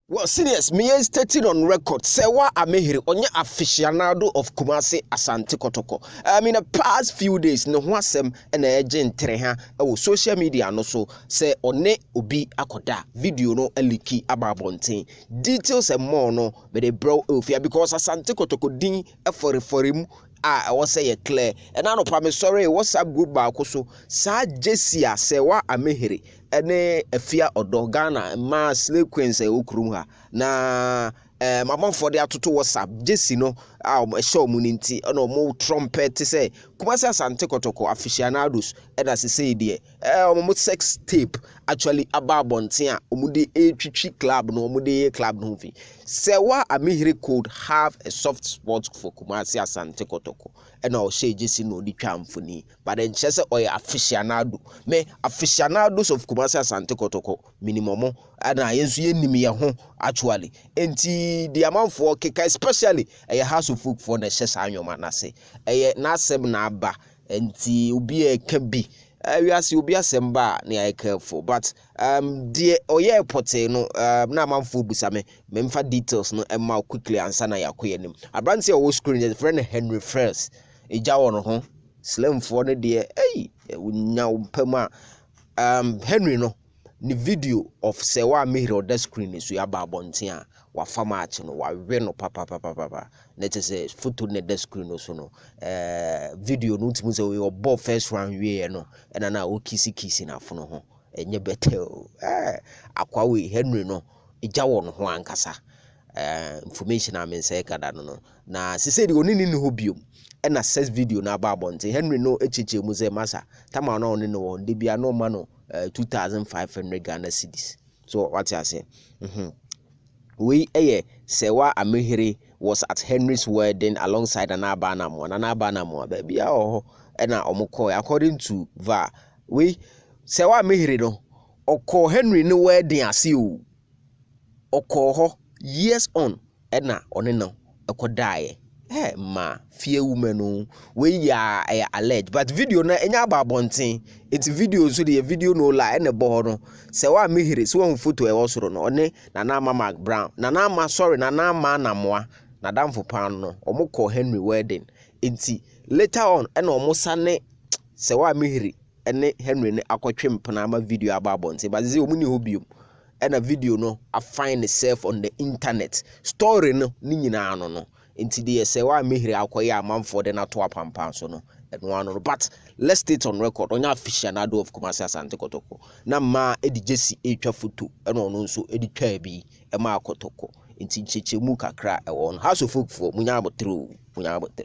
Well, serious, me is stating on record. Serwaa Amihere, onye aficionado of Kumasi Asante Kotoko. I mean, the past few days, no wasem and agent treha social media no so say one ubi akoda video no eliki ababontin. Details and more no, but they bro ofia because Asante Kotoko din for him. I was say clear and I no promise sorry WhatsApp group ba so sa Jessia Serwaa Amihere ene afia odo Ghana ma slave queens e okrum ha na mama for the atoto WhatsApp Jessie no show mu nti no mo trumpet say Kumasi Asante Kotoko aficionados and as say there mo sex tape actually ababonten a omude etwitwi club no omude club no fi Serwaa Amihere could have a soft spot for Kumasi Asante Kotoko and I'll say Jessie no di twamfoni but then chese oy aficionado me aficionados of Kumasi Asante Kotoko minimum and I yensu yenim ye ho actually enti the amount for keka especially a house of folk for the chese anyoma na se na asem na aba enti obi e ka bi we as you be asemba na careful but the oye pote no na manfo busame memfa details no emma quickly answer na yakoye nim abranti o screen the friend Henry first eja wono ho slim for ne de unya umpama Henry no ni video of Serwaa Amihere on the screen is we aba bonten a wa format no wa we no papa na say photo ne the screen no so no video no timu say we obo first round we no and na o kisi na fono ho enye betel akwa we Henry no eja won ho ankasa information am say kada no na se say the onini ni ho biom na sex video na aba bonten Henry no echeche mu say masa tama na oni no de bia no ma no 2,500 Ghana cedis. So what I say? We Serwaa Amihere was at Henry's wedding alongside an abanamo baby and omoko according to VAR. We Serwaa Amihere no oko Henry no wedding asiu oko years on and na oneno oko die. Ma fear woman no we ya alleged but video na enya ba bonten it's video so the video no lie na bo no Serwaa Amihere so one photo e wosoro no one na Mark Brown na sorry na namoa na damfo pan no omukọ Henry wedding enti later on na omusane Serwaa Amihere ene Henry ne akotwe mpana ma video aba bonten but ze omuni hobium na video no I find itself on the internet story no ni nyina no into the Serwaa Amihere akoya amanfo de na to apampan so no eno but let's state on record onya aficionado of Kumasi Asante Kotoko na ma edi Jessie etwa photo eno no nso edi twa bi e ma Kotoko inti cheche mu kakra e won house of folk for munya abotre